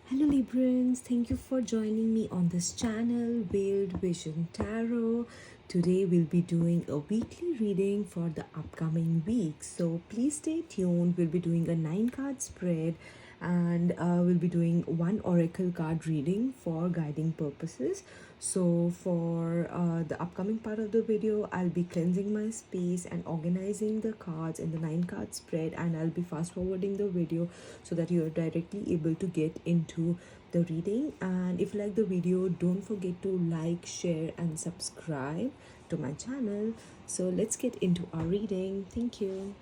Hello Librans, thank you for joining me on this channel, Veiled Vision Tarot. Today we'll be doing a weekly reading for the upcoming week. So please stay tuned. We'll be doing a 9 card spread and we'll be doing one oracle card reading for guiding purposes. So for the upcoming part of the video, I'll be cleansing my space and organizing the cards in the 9 card spread, and I'll be fast forwarding the video so that you are directly able to get into the reading. And if you like the video, don't forget to like, share and subscribe to my channel. So let's get into our reading. Thank you.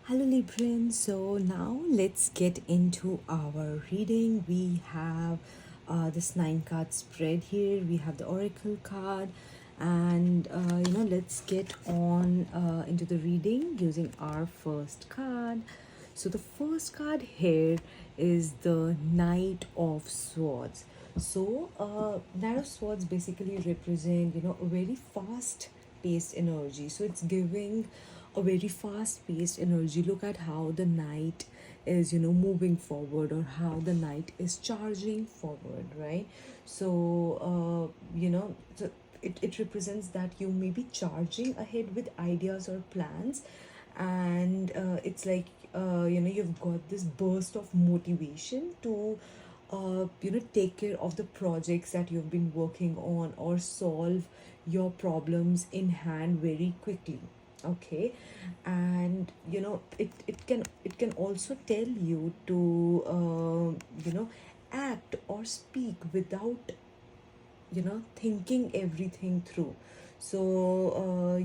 Hello Libran, so now let's get into our reading. We have this 9 card spread here. We have the oracle card, and let's get on into the reading using our first card. So the first card here is the Knight of Swords. So Knight of Swords basically represent a very fast paced energy. So it's giving a very fast paced energy. Look at how the knight is moving forward, or how the knight is charging forward, right? So so it represents that you may be charging ahead with ideas or plans, and it's like you've got this burst of motivation to take care of the projects that you've been working on, or solve your problems in hand very quickly. Okay. And it can also tell you to act or speak without thinking everything through. So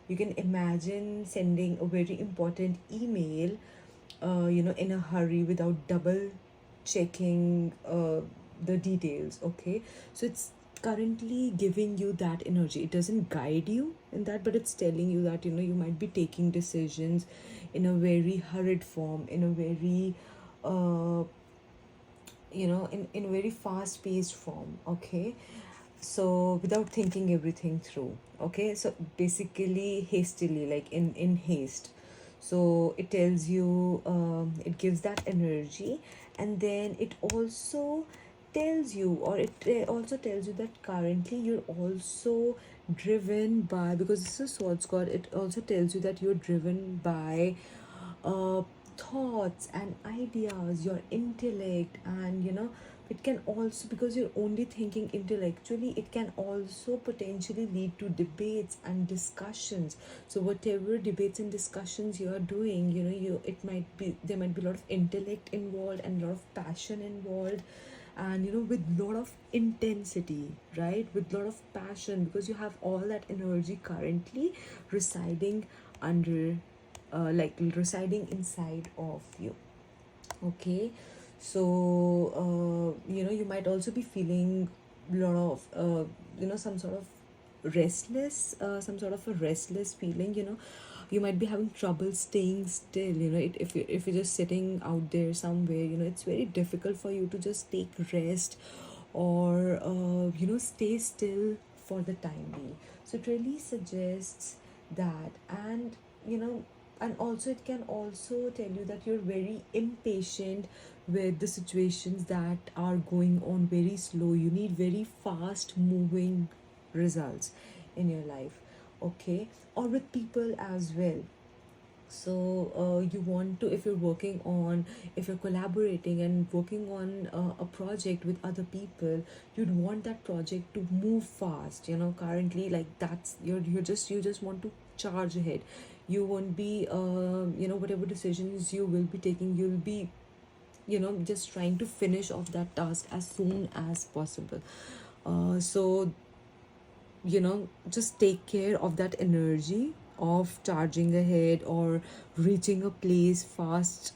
you can imagine sending a very important email in a hurry without double checking the details. Okay. So it's currently giving you that energy. It doesn't guide you in that, but it's telling you that you might be taking decisions in a very hurried form, in a very in a very fast paced form. Okay. So without thinking everything through. Okay. So basically hastily, like in haste. So it tells you, it gives that energy. And then it also tells you, or it also tells you that currently you're also driven by, because this is swords god, it also tells you that you're driven by uh, thoughts and ideas, your intellect. And it can also, because you're only thinking intellectually, it can also potentially lead to debates and discussions. So whatever debates and discussions you are doing, it might be, there might be a lot of intellect involved and a lot of passion involved, and with a lot of intensity, right? With a lot of passion, because you have all that energy currently residing under like residing inside of you. Okay. So you might also be feeling a lot of some sort of restless, some sort of a restless feeling. You might be having trouble staying still. If you're just sitting out there somewhere, it's very difficult for you to just take rest, or stay still for the time being. So it really suggests that. And you know and also it can also tell you that you're very impatient with the situations that are going on very slow. You need very fast moving results in your life. Okay. Or with people as well. So you want to, if you're working on, if you're collaborating and working on a project with other people, you'd want that project to move fast. Currently, like, that's, you just want to charge ahead. You won't be whatever decisions you will be taking, you'll be just trying to finish off that task as soon as possible. So just take care of that energy of charging ahead, or reaching a place fast.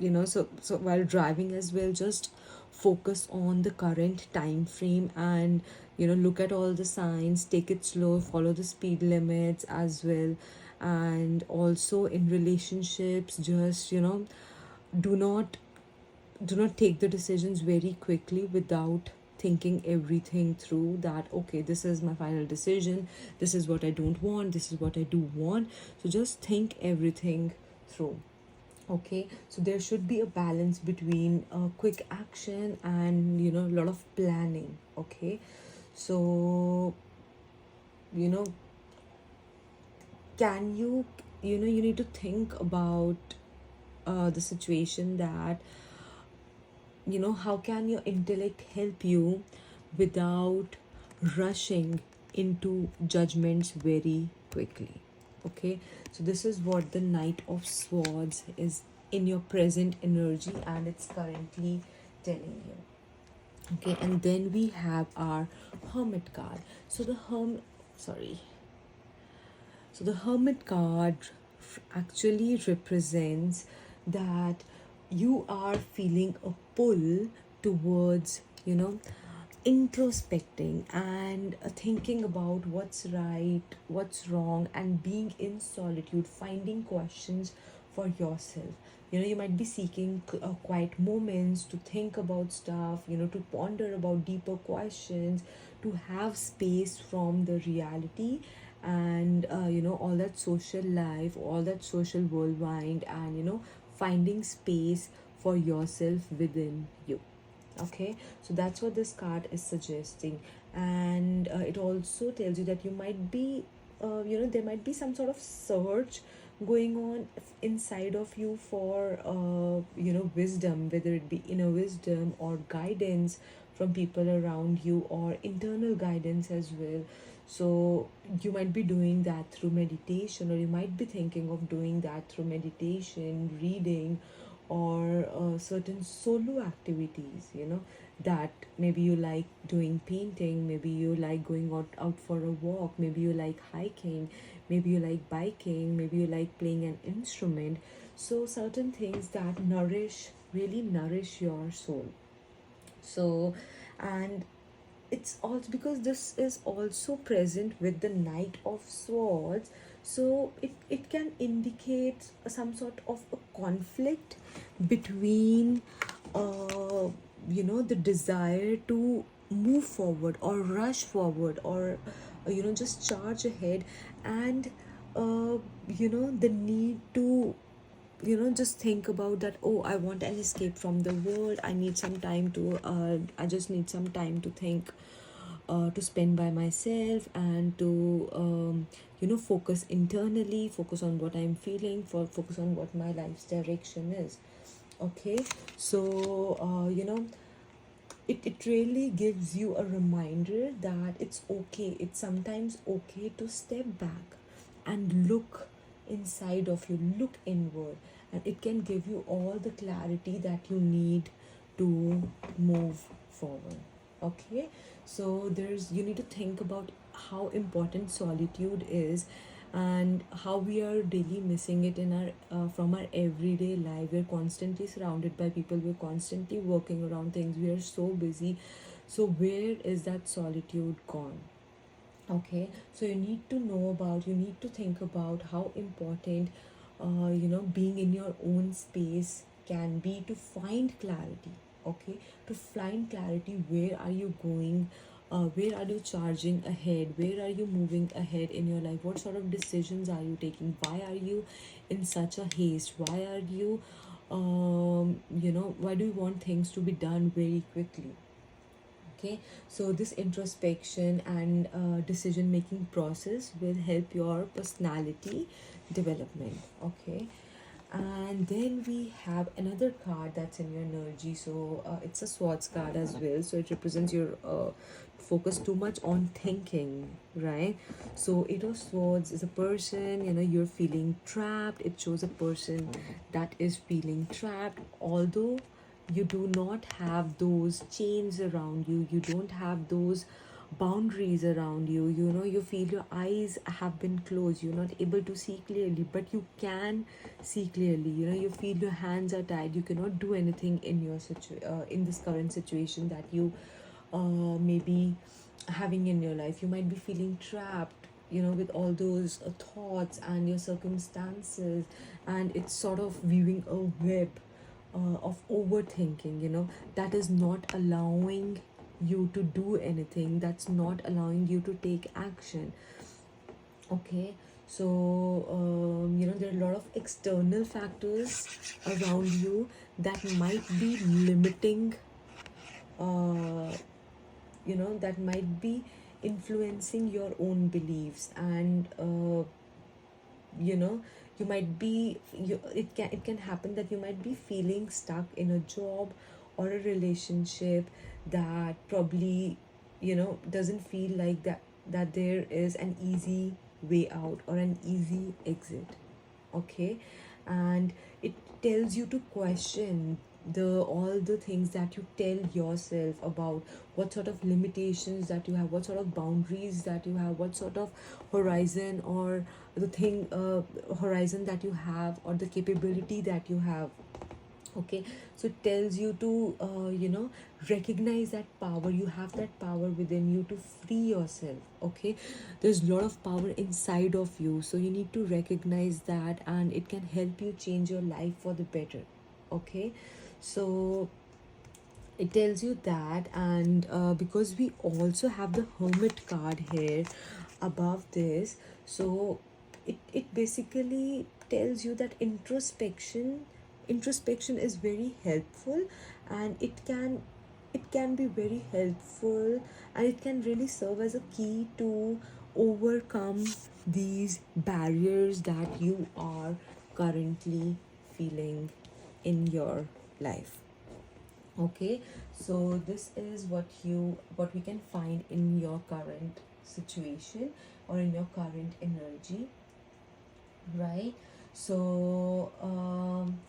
So while driving as well, just focus on the current time frame, and look at all the signs, take it slow, follow the speed limits as well. And also in relationships, just do not do not take the decisions very quickly without thinking everything through, that okay, this is my final decision, this is what I don't want, this is what I do want. So just think everything through. Okay, so there should be a balance between quick action and a lot of planning. Okay, so you know can you need to think about the situation, that how can your intellect help you without rushing into judgments very quickly. Okay, so this is what the Knight of Swords is in your present energy, and it's currently telling you. Okay, and then we have our Hermit card. So the Hermit card actually represents that you are feeling a pull towards, introspecting and thinking about what's right, what's wrong, and being in solitude, finding questions for yourself. You might be seeking quiet moments to think about stuff, to ponder about deeper questions, to have space from the reality, and all that social life, all that social whirlwind, and finding space for yourself within you. Okay, so that's what this card is suggesting. And it also tells you that you might be there might be some sort of search going on inside of you for wisdom, whether it be inner wisdom or guidance from people around you, or internal guidance as well. So you might be doing that through meditation, or you might be thinking of doing that through meditation, reading, or certain solo activities, that maybe you like doing painting, maybe you like going out for a walk, maybe you like hiking, maybe you like biking, maybe you like playing an instrument. So certain things that really nourish your soul. So, and it's also because this is also present with the Knight of Swords, so it can indicate some sort of a conflict between the desire to move forward or rush forward, or just charge ahead, and the need to just think about that, oh, I want an escape from the world, I just need some time to think, to spend by myself, and to focus internally, focus on what I'm feeling, focus on what my life's direction is. Okay, so it really gives you a reminder that it's sometimes okay to step back and look inside of you, look inward, and it can give you all the clarity that you need to move forward. Okay, so you need to think about how important solitude is, and how we are daily missing it in our from our everyday life. We're constantly surrounded by people, we're constantly working around things, we are so busy. So where is that solitude gone? Okay, so you need to think about how important being in your own space can be to find clarity. Okay, to find clarity, where are you going, where are you charging ahead, where are you moving ahead in your life, what sort of decisions are you taking, why are you in such a haste, why are you why do you want things to be done very quickly? Okay, so this introspection and decision making process will help your personality development. Okay, and then we have another card that's in your energy. So it's a swords card as well, so it represents your focus too much on thinking, right? So eight of swords is a person, you're feeling trapped. It shows a person that is feeling trapped, although you do not have those chains around you, you don't have those boundaries around you, you feel your eyes have been closed, you're not able to see clearly, but you can see clearly. You feel your hands are tied, you cannot do anything in in this current situation that you may be having in your life. You might be feeling trapped, with all those thoughts and your circumstances, and it's sort of weaving a web of overthinking, that is not allowing you to do anything, that's not allowing you to take action. Okay, so there are a lot of external factors around you that might be limiting, uh, that might be influencing your own beliefs, and you know you might be it can happen that you might be feeling stuck in a job or a relationship that probably doesn't feel like that there is an easy way out or an easy exit. Okay, and it tells you to question the all the things that you tell yourself about what sort of limitations that you have, what sort of boundaries that you have, what sort of horizon or the thing horizon that you have, or the capability that you have. Okay, so it tells you to recognize that power, you have that power within you to free yourself. Okay, there's a lot of power inside of you, so you need to recognize that, and it can help you change your life for the better. Okay, so it tells you that, and because we also have the hermit card here above this, so it basically tells you that introspection is very helpful, and it can be very helpful, and it can really serve as a key to overcome these barriers that you are currently feeling in your life. Okay, so this is what we can find in your current situation or in your current energy, right? So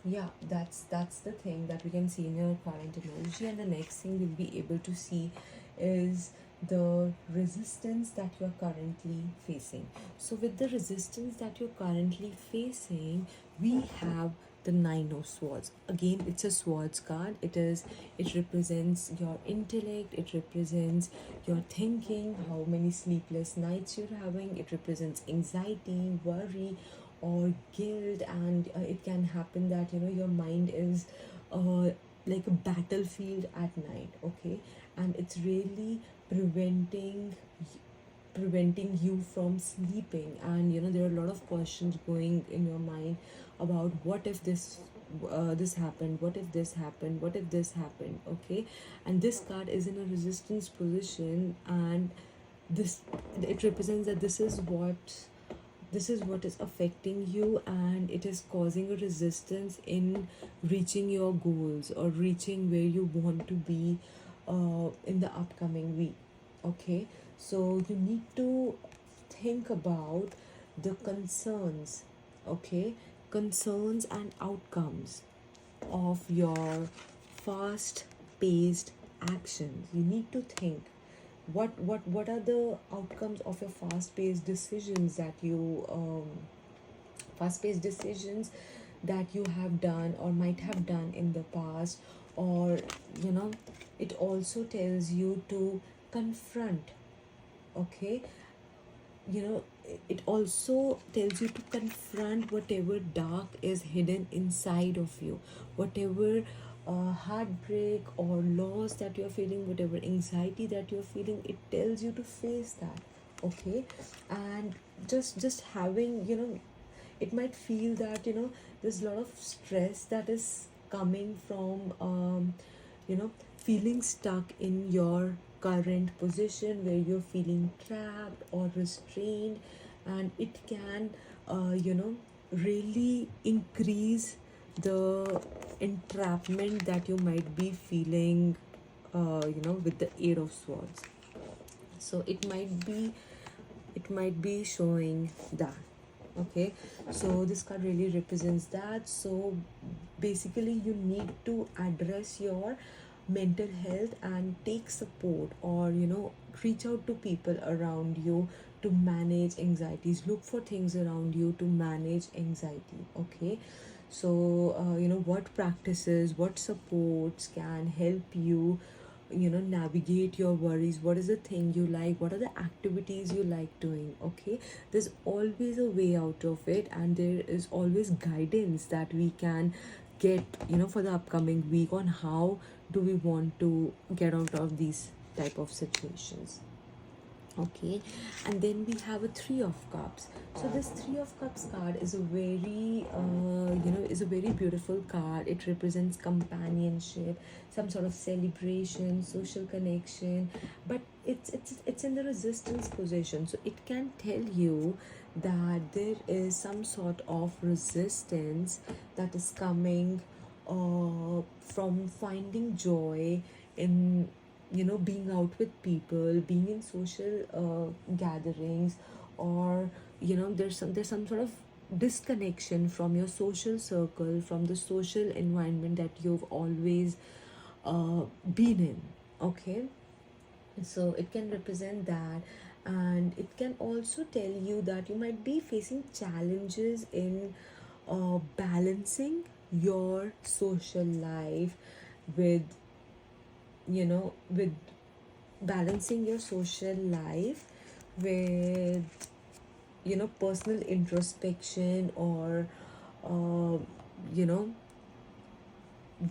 yeah, that's the thing that we can see in your current energy. And the next thing we'll be able to see is the resistance that you're currently facing. So with the resistance that you're currently facing, we have the Nine of Swords. Again, it's a swords card. It represents your intellect, it represents your thinking, how many sleepless nights you're having, it represents anxiety, worry, or guilt. And it can happen that your mind is like a battlefield at night. Okay, and it's really preventing you from sleeping, and there are a lot of questions going in your mind about what if this happened, what if this happened, what if this happened. Okay, and this card is in a resistance position, and this it represents that this is what is affecting you, and it is causing a resistance in reaching your goals or reaching where you want to be in the upcoming week. Okay, so you need to think about the concerns. Okay, concerns and outcomes of your fast paced actions. You need to think what are the outcomes of your fast paced decisions that you have done or might have done in the past. Or you know it also tells you to confront. Okay, it also tells you to confront whatever dark is hidden inside of you, whatever heartbreak or loss that you're feeling, whatever anxiety that you're feeling. It tells you to face that. Okay, and just having it might feel that there's a lot of stress that is coming from feeling stuck in your current position where you're feeling trapped or restrained. And it can really increase the entrapment that you might be feeling with the Eight of Swords. So it might be showing that. Okay, so this card really represents that. So basically you need to address your mental health and take support, or reach out to people around you to manage anxieties. Look for things around you to manage anxiety. Okay, so what practices, what supports can help you navigate your worries. What is the thing you like? What are the activities you like doing? Okay, there's always a way out of it, and there is always guidance that we can get, for the upcoming week, on how do we want to get out of these type of situations. Okay, and then we have a three of cups. So this three of cups card is a very is a very beautiful card. It represents companionship, some sort of celebration, social connection, but it's in the resistance position. So it can tell you that there is some sort of resistance that is coming from finding joy in, being out with people, being in social gatherings, or there's some sort of disconnection from your social circle, from the social environment that you've always been in. Okay, so it can represent that, and it can also tell you that you might be facing challenges in balancing your social life with, with balancing your social life with, personal introspection, or uh, you know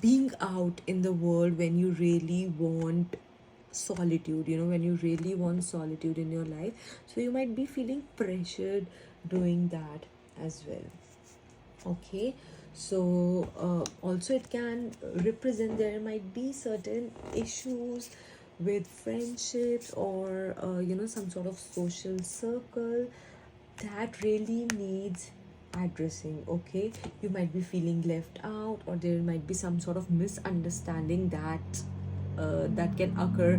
being out in the world when you really want solitude, when you really want solitude in your life. So you might be feeling pressured doing that as well. Okay, so also it can represent there might be certain issues with friendships, or some sort of social circle that really needs addressing. Okay, you might be feeling left out, or there might be some sort of misunderstanding that can occur,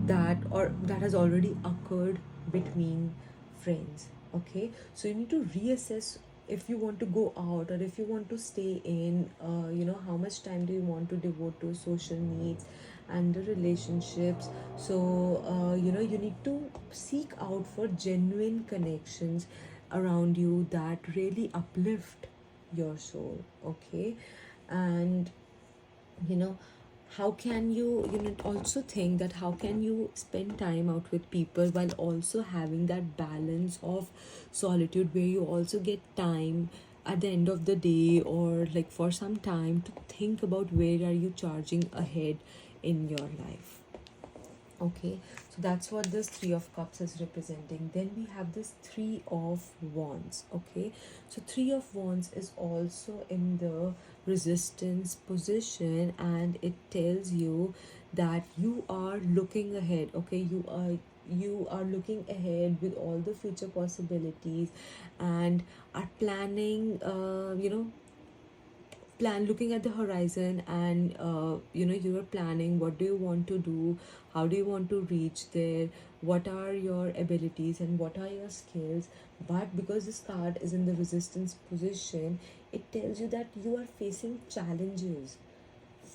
that has already occurred between friends. Okay, so you need to reassess if you want to go out or if you want to stay in. How much time do you want to devote to social needs and the relationships. So you need to seek out for genuine connections around you that really uplift your soul. Okay, and you know how can you also think that how can you spend time out with people while also having that balance of solitude, where you also get time at the end of the day, or like for some time, to think about where are you charging ahead in your life. Okay, so that's what this three of cups is representing. Then we have this three of wands. Okay, so three of wands is also in the resistance position, and it tells you that you are looking ahead. Okay, you are looking ahead with all the future possibilities, and are planning, looking at the horizon, and you are planning what do you want to do, how do you want to reach there, what are your abilities and what are your skills. But because this card is in the resistance position, it tells you that you are facing challenges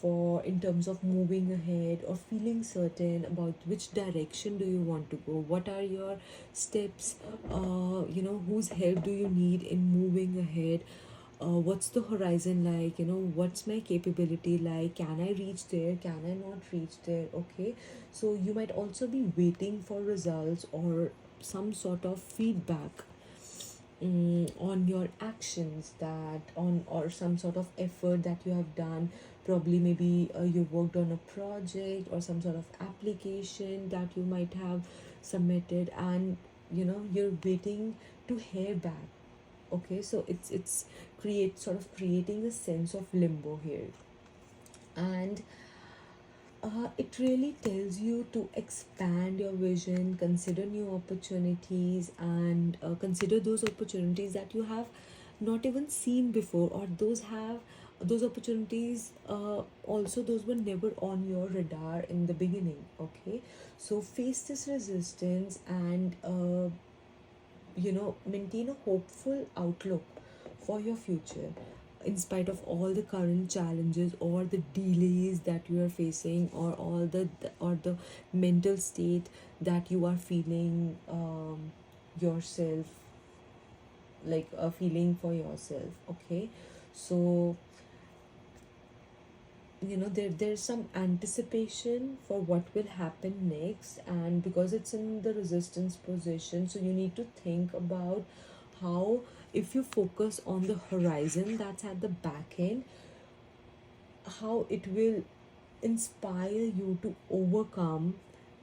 for in terms of moving ahead, or feeling certain about which direction do you want to go, what are your steps, whose help do you need in moving ahead, what's the horizon like, what's my capability like, can I reach there, can I not reach there. Okay, so you might also be waiting for results or some sort of feedback, on your actions, that on or some sort of effort that you have done. Probably maybe you worked on a project or some sort of application that you might have submitted, and you're waiting to hear back. Okay, so it's creating a sense of limbo here. And it really tells you to expand your vision, consider new opportunities, and consider those opportunities that you have not even seen before, or those opportunities, also those were never on your radar in the beginning. Okay, so face this resistance, and maintain a hopeful outlook for your future, in spite of all the current challenges or the delays that you are facing, or all the mental state that you are feeling, yourself, like a feeling for yourself. Okay, so there's some anticipation for what will happen next, and because it's in the resistance position, so you need to think about how, if you focus on the horizon that's at the back end, how it will inspire you to overcome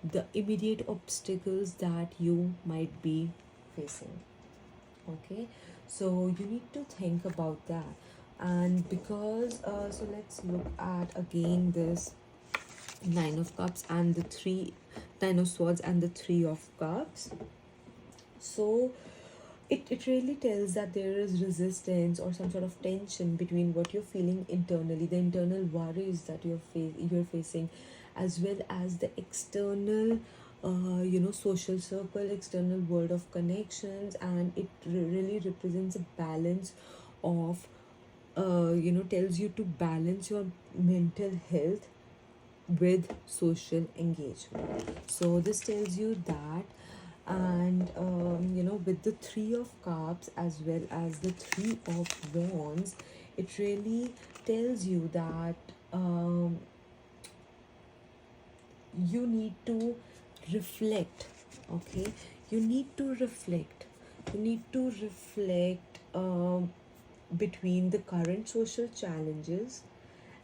the immediate obstacles that you might be facing. Okay, so you need to think about that. And because so let's look at again this nine of cups and the three nine of swords and the three of cups. So it really tells that there is resistance or some sort of tension between what you're feeling internally, the internal worries that you're facing, as well as the external social circle, external world of connections. And it really represents a balance of tells you to balance your mental health with social engagement. So this tells you that. And with the three of cups as well as the three of wands, it really tells you that you need to reflect. Okay, you need to reflect. You need to reflect between the current social challenges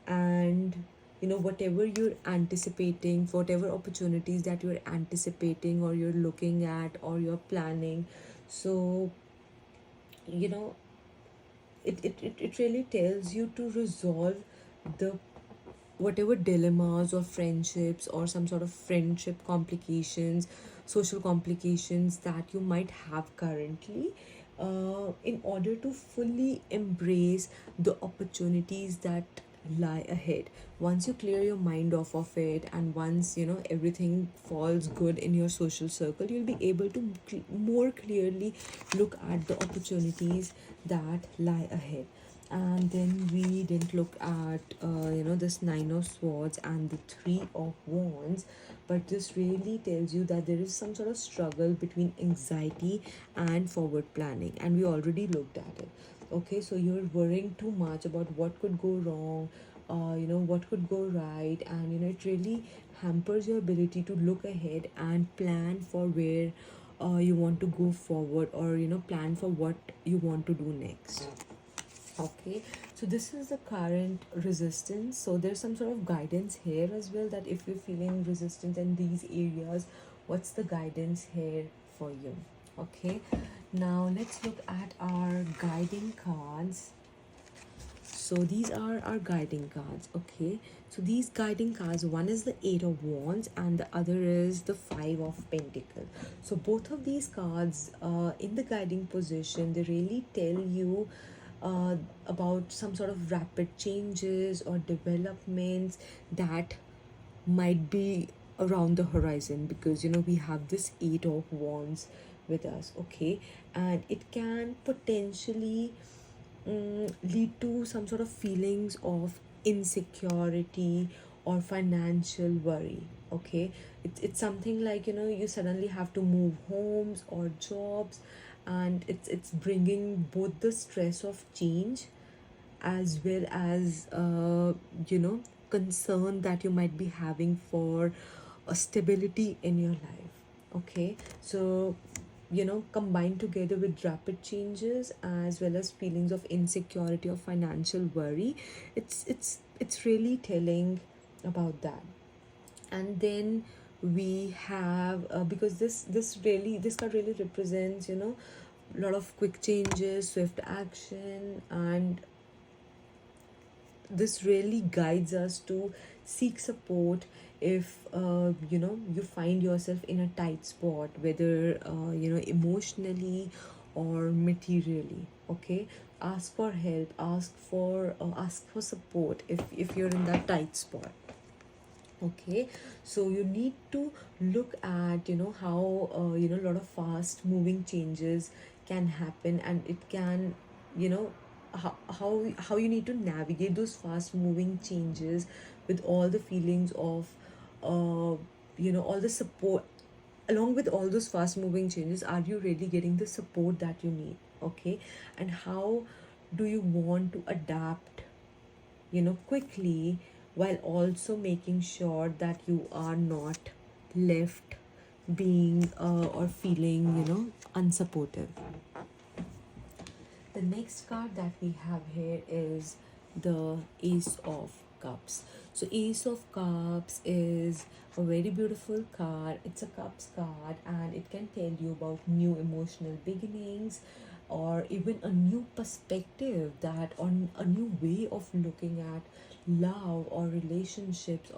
and whatever you're anticipating, whatever opportunities that you're anticipating or you're looking at or you're planning. So you know it really tells you to resolve the whatever dilemmas or friendships or some sort of friendship complications, social complications that you might have currently, in order to fully embrace the opportunities that lie ahead. Once you clear your mind off of it, and once everything falls good in your social circle, you'll be able to more clearly look at the opportunities that lie ahead. And then we didn't look at this nine of swords and the three of wands, but this really tells you that there is some sort of struggle between anxiety and forward planning, and we already looked at it. Okay, so you're worrying too much about what could go wrong, what could go right, and it really hampers your ability to look ahead and plan for where you want to go forward, or plan for what you want to do next. Okay, so this is the current resistance. So there's some sort of guidance here as well, that if you're feeling resistant in these areas, what's the guidance here for you? Okay, now let's look at our guiding cards. So these are our guiding cards. Okay, so these guiding cards, one is the eight of wands and the other is the five of pentacles. So both of these cards in the guiding position, they really tell you about some sort of rapid changes or developments that might be around the horizon, because we have this eight of wands with us. Okay, and it can potentially lead to some sort of feelings of insecurity or financial worry. Okay, it's something like you suddenly have to move homes or jobs, and it's bringing both the stress of change as well as concern that you might be having for a stability in your life. Okay, so combined together with rapid changes as well as feelings of insecurity or financial worry, it's really telling about that. And then we have because this card really represents a lot of quick changes, swift action, and this really guides us to seek support if you find yourself in a tight spot, whether emotionally or materially. Okay, ask for help, ask for support if you're in that tight spot. Okay, so you need to look at how a lot of fast moving changes can happen, and it can you know how you need to navigate those fast moving changes with all the feelings of all the support. Along with all those fast moving changes, are you really getting the support that you need? Okay, and how do you want to adapt quickly while also making sure that you are not left being or feeling, unsupportive. The next card that we have here is the Ace of Cups. So, Ace of Cups is a very beautiful card. It's a Cups card, and it can tell you about new emotional beginnings, or even a new perspective, that on a new way of looking at love or relationships,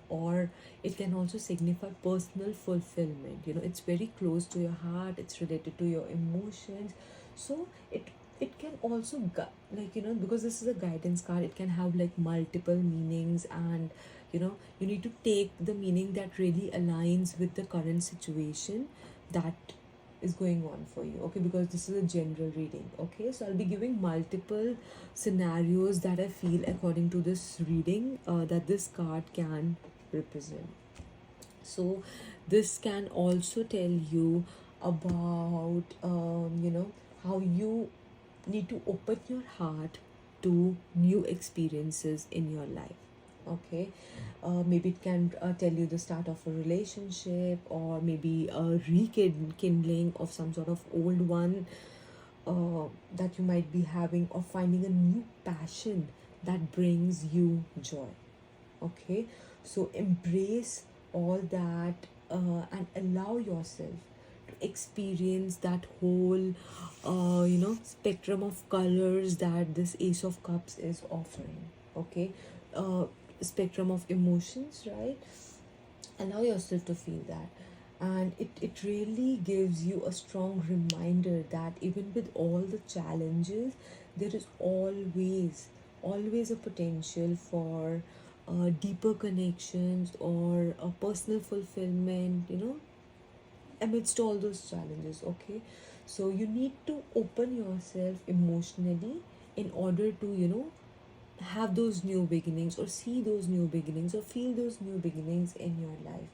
or it can also signify personal fulfillment. It's very close to your heart, it's related to your emotions. So it can also because this is a guidance card, it can have like multiple meanings, and you need to take the meaning that really aligns with the current situation that is going on for you, okay? Because this is a general reading, okay? So I'll be giving multiple scenarios that I feel according to this reading that this card can represent. So this can also tell you about how you need to open your heart to new experiences in your life, okay? Maybe it can tell you the start of a relationship, or maybe a rekindling of some sort of old one that you might be having, or finding a new passion that brings you joy, okay? So embrace all that and allow yourself to experience that whole spectrum of colors that this Ace of Cups is offering, okay? uh, Spectrum of emotions, right? Allow yourself to feel that. And it really gives you a strong reminder that even with all the challenges, there is always a potential for deeper connections, or a personal fulfillment, amidst all those challenges, okay? So you need to open yourself emotionally in order to have those new beginnings, or see those new beginnings, or feel those new beginnings in your life.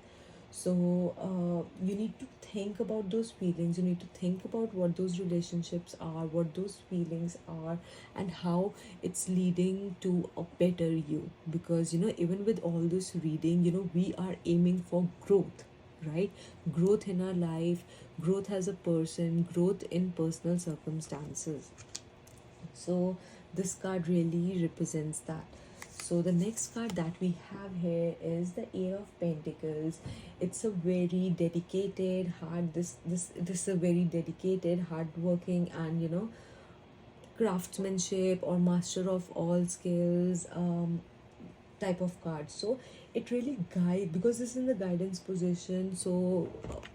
So you need to think about those feelings, you need to think about what those relationships are, what those feelings are, and how it's leading to a better you. Because even with all this reading, we are aiming for growth, right? Growth in our life, growth as a person, growth in personal circumstances. So this card really represents that. So the next card that we have here is the Ace of Pentacles. It's a very dedicated, this is a very dedicated, hardworking, and craftsmanship, or master of all skills type of card. So it really guide, because this is in the guidance position. So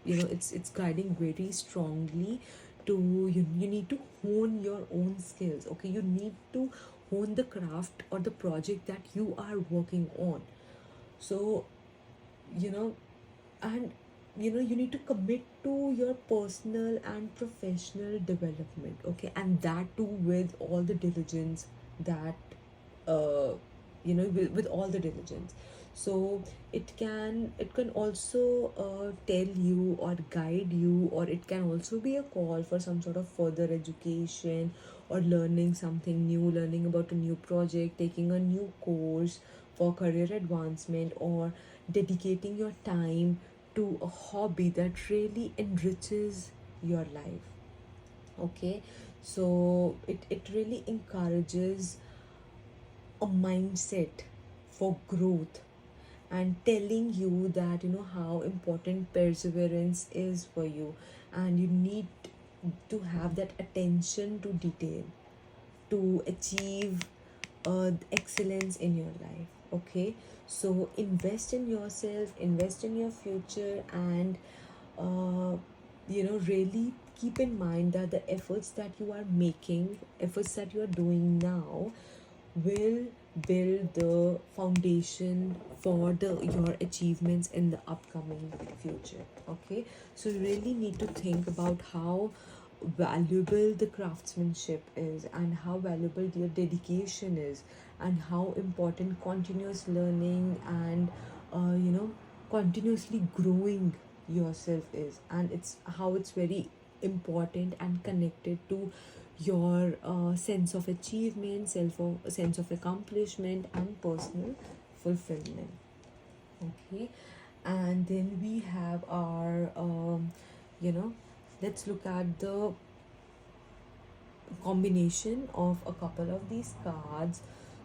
it's guiding very strongly to you need to hone your own skills, okay? You need to hone the craft or the project that you are working on. So you know and you need to commit to your personal and professional development, okay? And that too with all the diligence that with all the diligence. So it can also tell you or guide you, or it can also be a call for some sort of further education, or learning something new, learning about a new project, taking a new course for career advancement, or dedicating your time to a hobby that really enriches your life, okay? So it really encourages a mindset for growth, and telling you that how important perseverance is for you, and you need to have that attention to detail to achieve excellence in your life, okay? So invest in yourself, invest in your future, and uh, really keep in mind that the efforts that you are making, efforts that you are doing now, will build the foundation for your achievements in the upcoming future, okay? So you really need to think about how valuable the craftsmanship is, and how valuable your dedication is, and how important continuous learning and continuously growing yourself is, and it's how it's very important and connected to your sense of achievement, sense of accomplishment, and personal fulfillment. Okay, and then we have our you know let's look at the combination of a couple of these cards.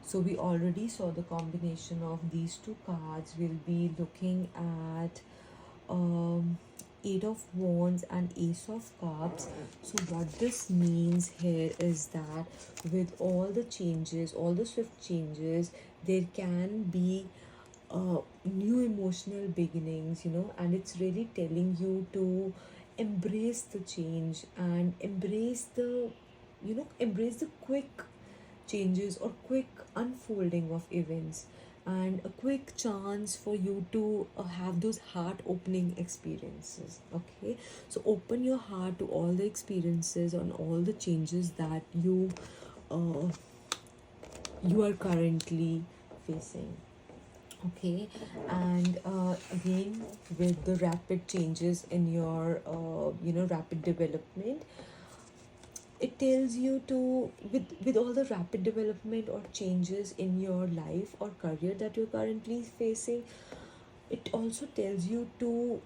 So we already saw the combination of these two cards. We'll be looking at um, Eight of Wands and Ace of Cups. So what this means here is that with all the changes, all the swift changes, there can be new emotional beginnings, and it's really telling you to embrace the change and embrace the quick changes or quick unfolding of events, and a quick chance for you to have those heart opening experiences. Okay, so open your heart to all the experiences and all the changes that uh, you are currently facing. Okay, and again, with the rapid changes in your rapid development, it tells you to, with all the rapid development or changes in your life or career that you're currently facing, it also tells you to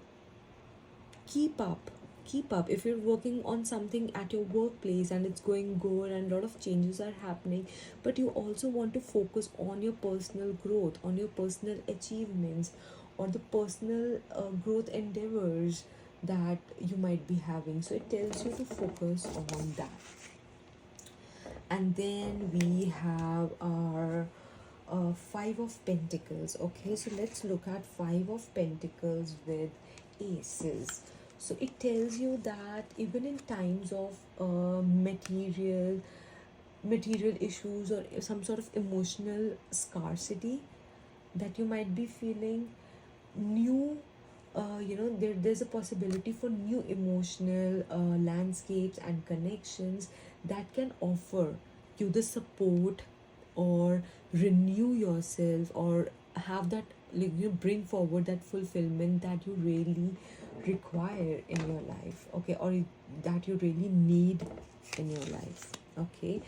keep up. Keep up. If you're working on something at your workplace and it's going good and a lot of changes are happening, but you also want to focus on your personal growth, on your personal achievements, or the personal growth endeavors that you might be having, so it tells you to focus on that. And then we have our Five of Pentacles. Okay, so let's look at Five of Pentacles with aces. So it tells you that even in times of material issues or some sort of emotional scarcity that you might be feeling, new there's a possibility for new emotional landscapes and connections that can offer you the support or renew yourself or have that, like, bring forward that fulfillment that you really require in your life. Okay, or that you really need in your life. Okay,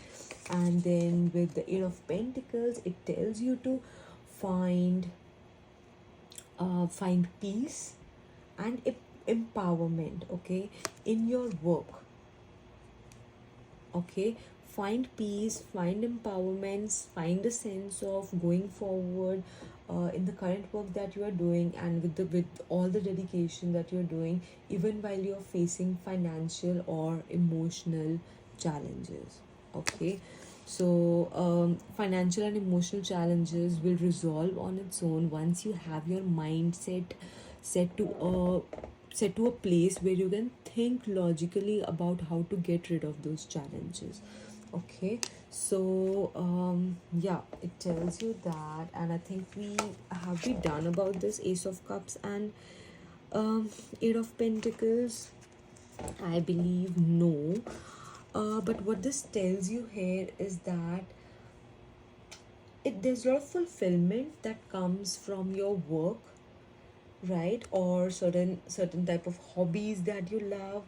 and then with the Eight of Pentacles, it tells you to find find peace and empowerment, okay, in your work. Okay, find peace, find empowerments, find a sense of going forward in the current work that you are doing, and with all the dedication that you're doing, even while you're facing financial or emotional challenges. Okay, so financial and emotional challenges will resolve on its own once you have your mindset set to a set to a place where you can think logically about how to get rid of those challenges. Okay, so yeah, it tells you that, and I think we done about this Ace of Cups and Eight of Pentacles. I believe no. But what this tells you here is that there's a lot of fulfillment that comes from your work, right? Or certain type of hobbies that you love,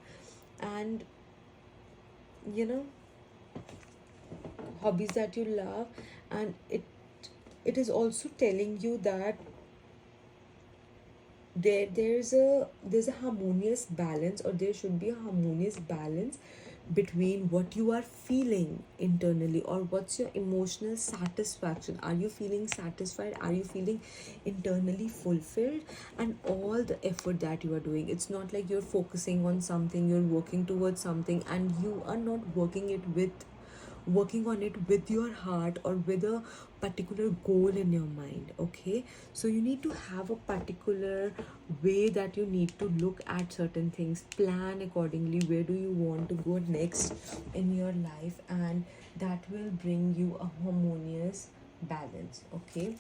and you know hobbies that you love, and it is also telling you that there's a harmonious balance, or there should be a harmonious balance between what you are feeling internally, or what's your emotional satisfaction. Are you feeling satisfied? Are you feeling internally fulfilled? And all the effort that you are doing, it's not like you're focusing on something, you're working towards something, and you are not working on it with your heart or with a particular goal in your mind. Okay, so you need to have a particular way that you need to look at certain things, plan accordingly where do you want to go next in your life, and that will bring you a harmonious balance. Okay,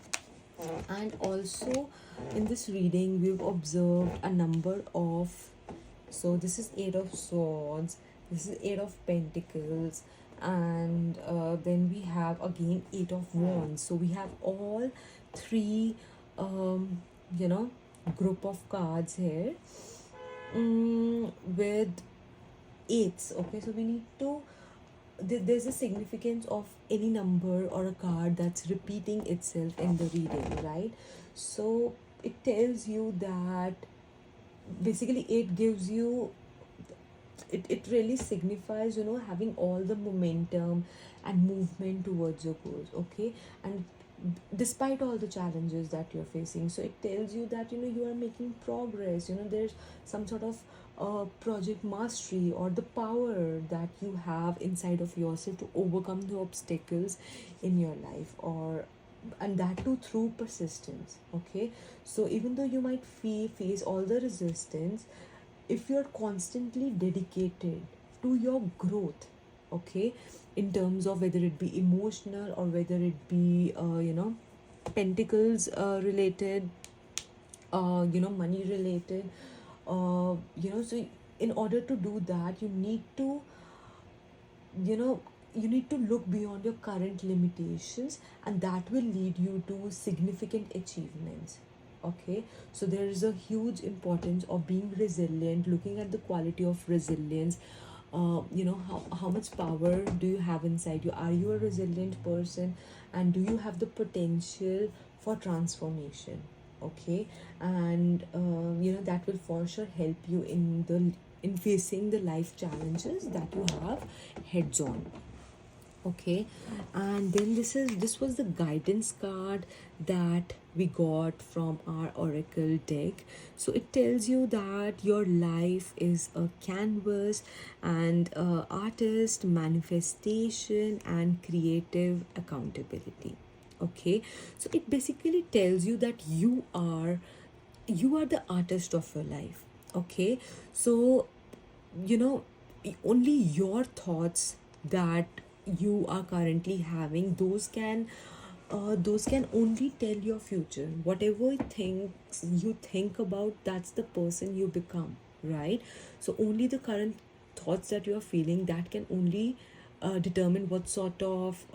and also in this reading we've observed a number of, so this is Eight of Swords, this is Eight of Pentacles, and then we have again Eight of Wands. So we have all three um, you know group of cards here, with eights. Okay, so we need to there's a significance of any number or a card that's repeating itself in the reading, right? So it tells you that basically it gives you, it really signifies, having all the momentum and movement towards your goals, okay? And despite all the challenges that you're facing, so it tells you that you are making progress. There's some sort of project mastery or the power that you have inside of yourself to overcome the obstacles in your life, or and that too through persistence, okay? So even though you might face all the resistance, if you're constantly dedicated to your growth, okay, in terms of whether it be emotional or whether it be pentacles related, money related, so in order to do that, you know you need to look beyond your current limitations, and that will lead you to significant achievements, okay? So there is a huge importance of being resilient, looking at the quality of resilience. How much power do you have inside you? Are you a resilient person, and do you have the potential for transformation, okay? And that will for sure help you in facing the life challenges that you have heads on, okay? And then this was the guidance card that we got from our oracle deck. So it tells you that your life is a canvas, and artist manifestation and creative accountability, okay? So it basically tells you that you are the artist of your life, okay? So you know only your thoughts that you are currently having, those can only tell your future. Whatever things you think about, that's the person you become, right? So only the current thoughts that you are feeling, that can only determine what sort of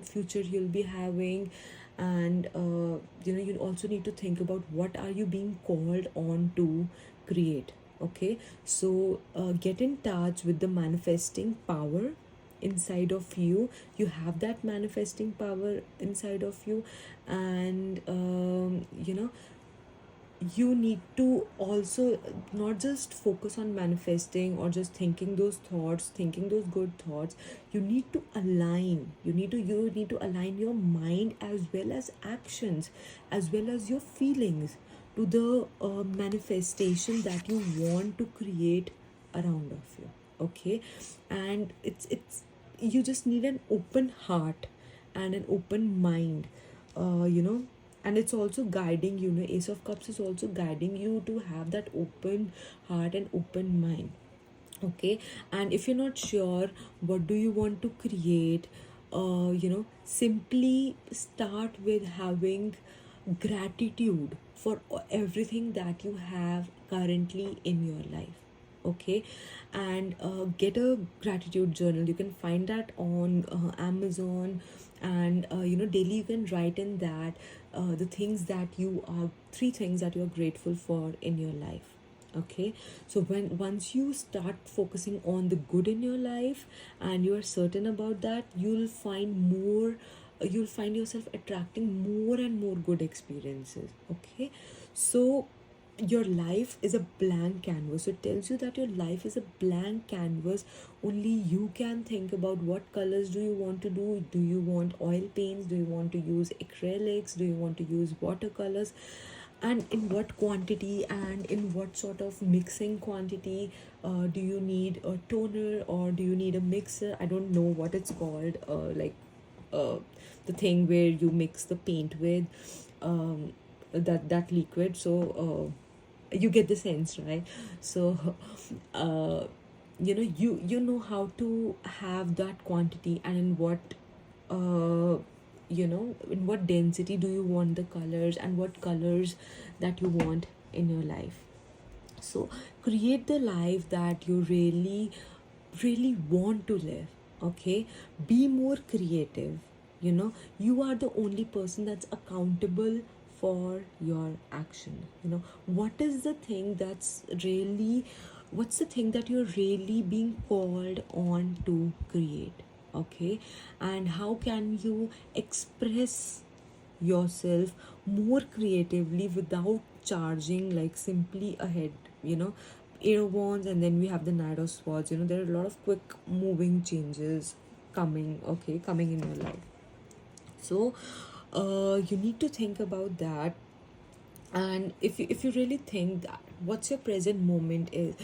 future you'll be having. And you also need to think about what are you being called on to create, okay? So get in touch with the manifesting power inside of you. You have that manifesting power inside of you. And you need to also not just focus on manifesting or just thinking those thoughts, thinking those good thoughts. You need to align your mind as well as actions, as well as your feelings, to the manifestation that you want to create around of you, okay? And it's you just need an open heart and an open mind, and it's also guiding Ace of Cups is also guiding you to have that open heart and open mind, okay? And if you're not sure what do you want to create, simply start with having gratitude for everything that you have currently in your life, okay? And get a gratitude journal. You can find that on Amazon. And daily you can write in that the things that you are three things that you are grateful for in your life, okay? So once you start focusing on the good in your life and you are certain about that, you'll find yourself attracting more and more good experiences, okay? So your life is a blank canvas. So it tells you that your life is a blank canvas. Only you can think about what colors do you want to do. Do you want oil paints? Do you want to use acrylics? Do you want to use watercolors? And in what quantity and in what sort of mixing quantity? Do you need a toner or do you need a mixer? I don't know what it's called, uh, the thing where you mix the paint with that liquid. So you get the sense, right? So you know how to have that quantity, and in what density do you want the colors, and what colors that you want in your life. So create the life that you really really want to live, okay? Be more creative. You are the only person that's accountable for your action. What is the thing that's really what's the thing that you're really being called on to create, okay? And how can you express yourself more creatively without charging like simply ahead, you know? Eight of Wands, and then we have the Knight of Swords. You know, there are a lot of quick moving changes coming, okay, coming in your life. So you need to think about that. And if you really think that what's your present moment is,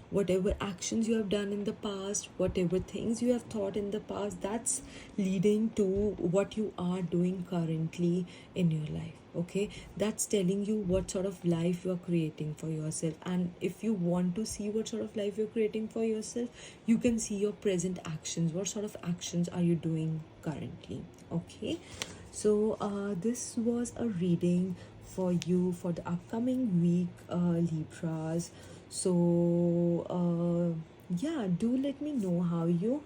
whatever actions you have done in the past, whatever things you have thought in the past, that's leading to what you are doing currently in your life, okay? That's telling you what sort of life you are creating for yourself. And if you want to see what sort of life you're creating for yourself, you can see your present actions. What sort of actions are you doing currently, okay? So this was a reading for you for the upcoming week, Libras. So yeah, do let me know how you,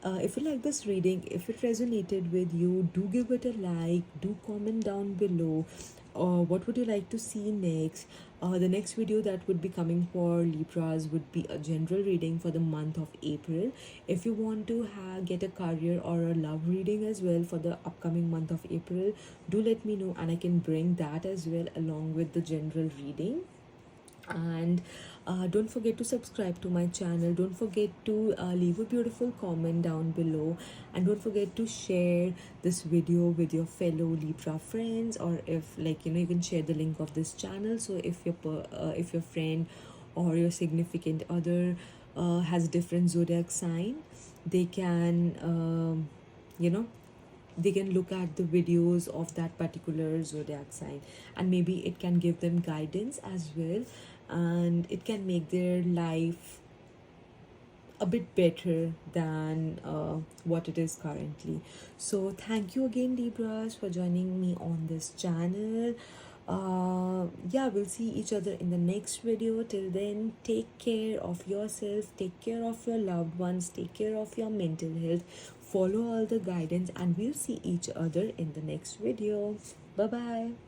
if you like this reading, if it resonated with you, do give it a like, do comment down below. What would you like to see next? The next video that would be coming for Libras would be a general reading for the month of April. If you want to get a career or a love reading as well for the upcoming month of April, do let me know, and I can bring that as well along with the general reading. And don't forget to subscribe to my channel. Don't forget to leave a beautiful comment down below, and don't forget to share this video with your fellow Libra friends, or if, like, you know, you can share the link of this channel. So if your friend or your significant other has different zodiac sign, they can you know, they can look at the videos of that particular zodiac sign, and maybe it can give them guidance as well, and it can make their life a bit better than what it is currently. So thank you again, Libras, for joining me on this channel. Yeah, we'll see each other in the next video. Till then, take care of yourself, take care of your loved ones, take care of your mental health, follow all the guidance, and we'll see each other in the next video. Bye bye.